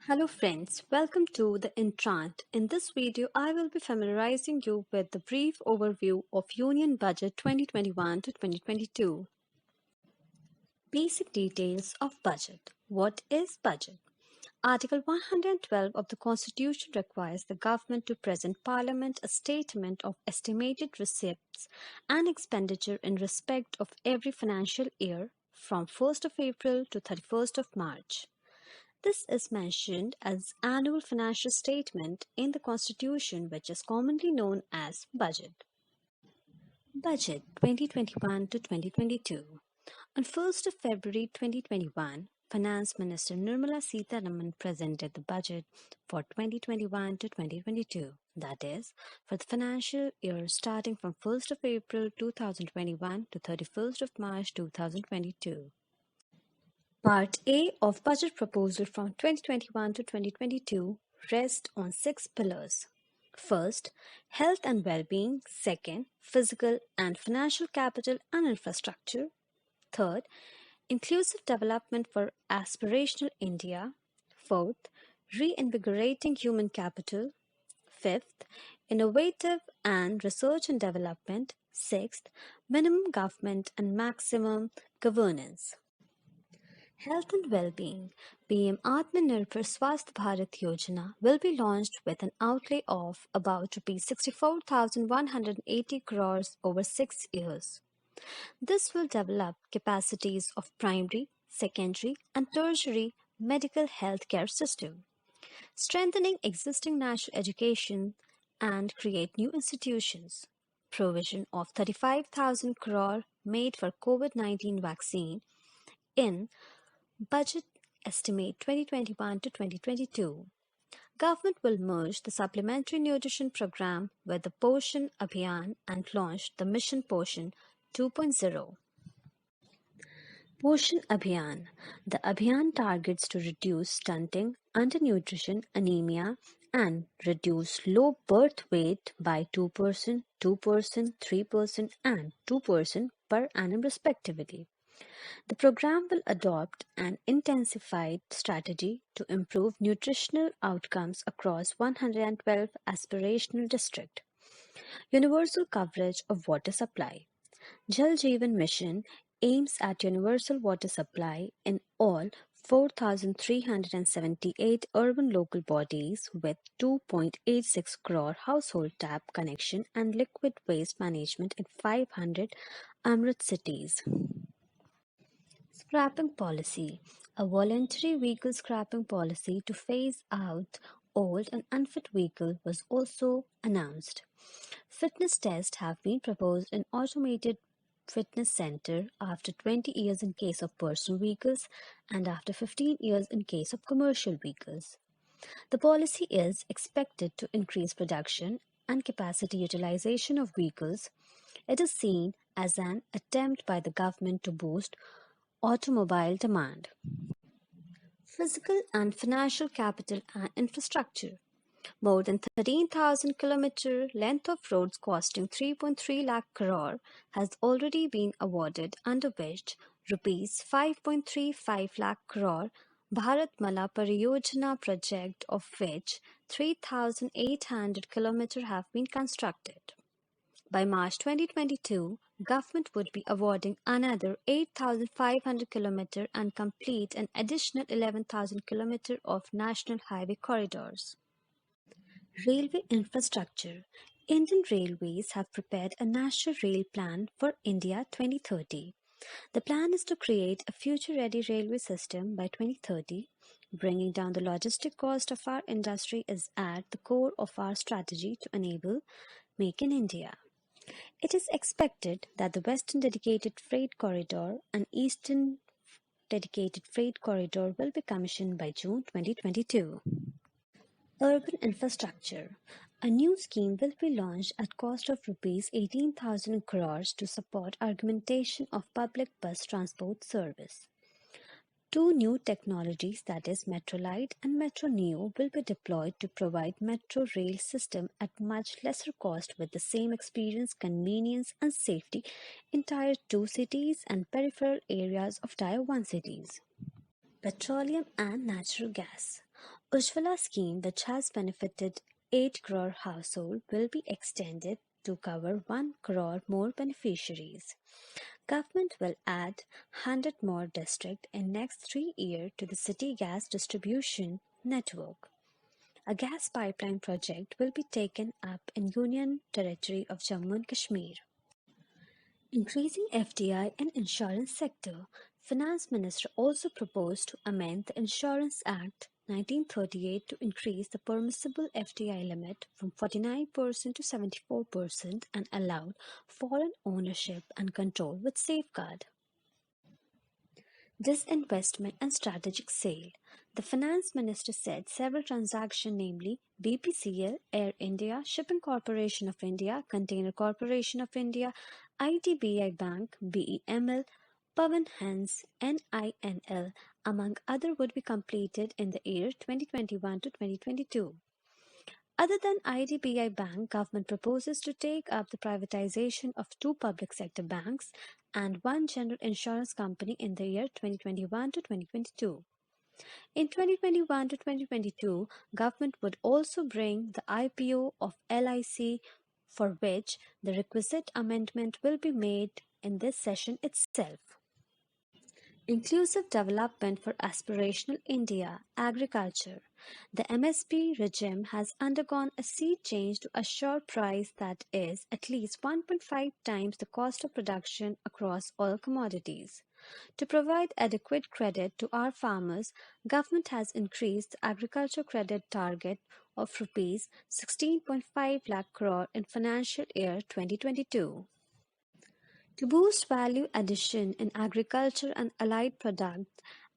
Hello friends, welcome to the Entrant. In this video, I will be familiarizing you with the brief overview of Union Budget 2021 to 2022. Basic details of budget. What is budget? Article 112 of the Constitution requires the government to present Parliament a statement of estimated receipts and expenditure in respect of every financial year from 1st of April to 31st of March. This is mentioned as annual financial statement in the Constitution, which is commonly known as budget. Budget 2021 to 2022. On 1st of February 2021, Finance Minister Nirmala Sitharaman presented the budget for 2021 to 2022, that is, for the financial year starting from 1st of April 2021 to 31st of March 2022. Part A of budget proposal from 2021 to 2022 rests on 6 pillars. First, health and well-being. Second, physical and financial capital and infrastructure. Third, inclusive development for aspirational India. Fourth, reinvigorating human capital. Fifth, innovative and research and development. Sixth, minimum government and maximum governance. Health and Well-being. PM Atmanirbhar Swasth Bharat Yojana will be launched with an outlay of about Rs 64,180 crores over 6 years. This will develop capacities of primary, secondary and tertiary medical health care system, strengthening existing national education and create new institutions. Provision of 35,000 crore made for COVID-19 vaccine in Budget Estimate 2021 to 2022. Government will merge the Supplementary Nutrition Program with the Poshan Abhiyan and launch the Mission Poshan 2.0. Poshan Abhiyan. The Abhiyan targets to reduce stunting, undernutrition, anemia, and reduce low birth weight by 2%, 2%, 3%, and 2% per annum respectively. The program will adopt an intensified strategy to improve nutritional outcomes across 112 aspirational districts. Universal coverage of water supply. Jal Jeevan Mission aims at universal water supply in all 4,378 urban local bodies with 2.86 crore household tap connection and liquid waste management in 500 Amrit cities. Scrapping policy. A voluntary vehicle scrapping policy to phase out old and unfit vehicles was also announced. Fitness tests have been proposed in automated fitness center after 20 years in case of personal vehicles and after 15 years in case of commercial vehicles. The policy is expected to increase production and capacity utilization of vehicles. It is seen as an attempt by the government to boost automobile demand. Physical and financial capital and infrastructure. More than 13,000 kilometer length of roads costing 3.3 lakh crore has already been awarded, under which rupees 5.35 lakh crore Bharatmala Pariyojana project, of which 3,800 kilometers have been constructed. By March 2022, government would be awarding another 8,500 km and complete an additional 11,000 km of national highway corridors. Railway infrastructure. Indian Railways have prepared a National Rail Plan for India 2030. The plan is to create a future-ready railway system by 2030. Bringing down the logistic cost of our industry is at the core of our strategy to enable Make in India. It is expected that the Western Dedicated Freight Corridor and Eastern Dedicated Freight Corridor will be commissioned by June 2022. Urban infrastructure. A new scheme will be launched at cost of Rs 18,000 crores to support augmentation of public bus transport service. Two new technologies, that is Metrolite and Metro Neo, will be deployed to provide metro rail system at much lesser cost with the same experience, convenience and safety in Tier 2 cities and peripheral areas of Tier 1 cities. Petroleum and Natural Gas. Ujjwala scheme, which has benefited 8 crore household, will be extended to cover 1 crore more beneficiaries. Government will add 100 more districts in next 3 years to the city gas distribution network. A gas pipeline project will be taken up in Union Territory of Jammu and Kashmir. Increasing FDI in insurance sector, Finance Minister also proposed to amend the Insurance Act 1938 to increase the permissible FDI limit from 49% to 74% and allowed foreign ownership and control with safeguard. Disinvestment and strategic sale. The finance minister said several transactions, namely BPCL, Air India, Shipping Corporation of India, Container Corporation of India, IDBI Bank, BEML, Pavan Hans, NINL, among other, would be completed in the year 2021 to 2022. Other than IDBI Bank, government proposes to take up the privatization of 2 public sector banks and 1 general insurance company in the year 2021 to 2022. In 2021 to 2022, government would also bring the IPO of LIC, for which the requisite amendment will be made in this session itself. Inclusive Development for Aspirational India, Agriculture. The MSP regime has undergone a sea change to assure price that is at least 1.5 times the cost of production across all commodities. To provide adequate credit to our farmers, government has increased the agriculture credit target of rupees 16.5 lakh crore in financial year 2022. To boost value addition in agriculture and allied products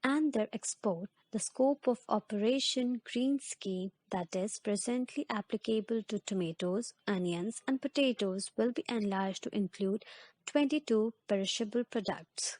and their export, the scope of Operation Green Scheme, that is presently applicable to tomatoes, onions, and potatoes, will be enlarged to include 22 perishable products.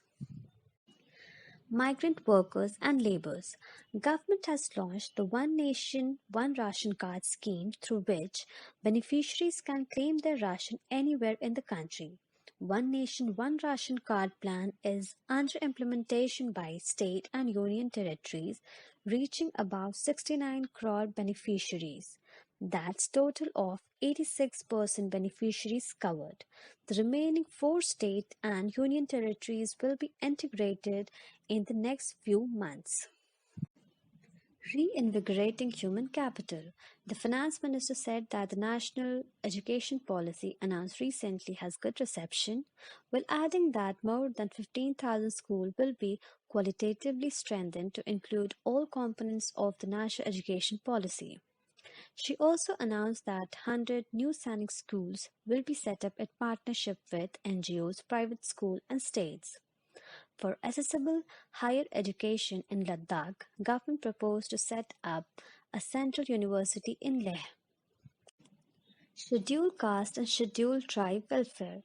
Migrant workers and labourers. Government has launched the One Nation, One Ration Card scheme through which beneficiaries can claim their ration anywhere in the country. One Nation, One Ration Card plan is under implementation by state and union territories, reaching about 69 crore beneficiaries. That's total of 86% beneficiaries covered. The remaining 4 state and union territories will be integrated in the next few months. Reinvigorating human capital. The finance minister said that the national education policy announced recently has good reception, while adding that more than 15,000 schools will be qualitatively strengthened to include all components of the national education policy. She also announced that 100 new Sainik schools will be set up in partnership with NGOs, private schools, and states. For accessible higher education in Ladakh, government proposed to set up a central university in Leh. Scheduled caste and scheduled tribe welfare.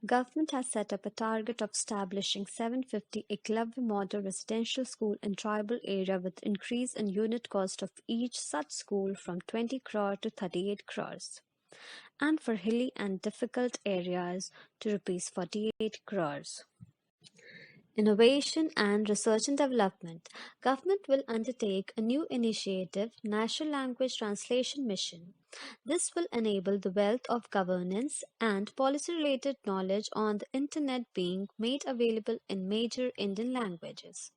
Government has set up a target of establishing 750 Eklavya model residential school in tribal area with increase in unit cost of each such school from 20 crore to 38 crores, and for hilly and difficult areas to rupees 48 crores. Innovation and Research and Development. Government will undertake a new initiative, National Language Translation Mission. This will enable the wealth of governance and policy-related knowledge on the Internet being made available in major Indian languages.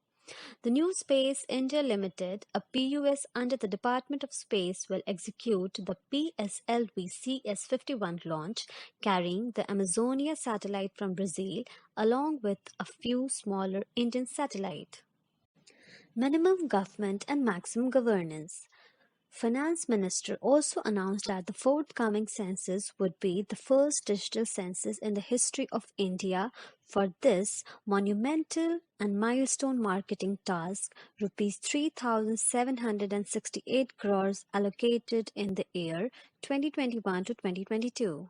The new Space India Limited, a PUS under the Department of Space, will execute the PSLV CS-51 launch, carrying the Amazonia satellite from Brazil, along with a few smaller Indian satellites. Minimum government and maximum governance. Finance Minister also announced that the forthcoming census would be the first digital census in the history of India. For this monumental and milestone marketing task, rupees 3,768 crores allocated in the year 2021 to 2022.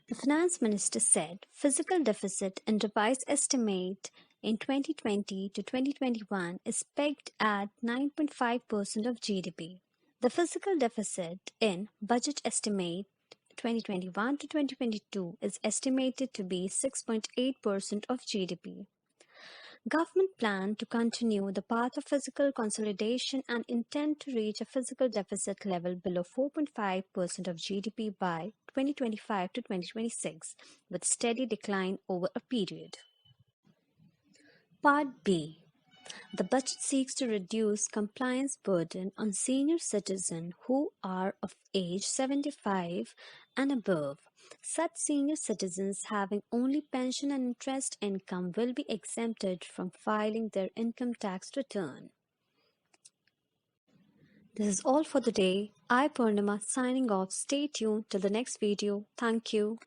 The finance minister said physical deficit and revised estimate in 2020 to 2021 is pegged at 9.5% of GDP. The physical deficit in budget estimate 2021 to 2022 is estimated to be 6.8% of GDP. Government plan to continue the path of fiscal consolidation and intend to reach a fiscal deficit level below 4.5% of GDP by 2025 to 2026, with steady decline over a period. Part B. The budget seeks to reduce compliance burden on senior citizens who are of age 75 and above. Such senior citizens having only pension and interest income will be exempted from filing their income tax return. This is all for the day. I Purnima signing off. Stay tuned till the next video. Thank you.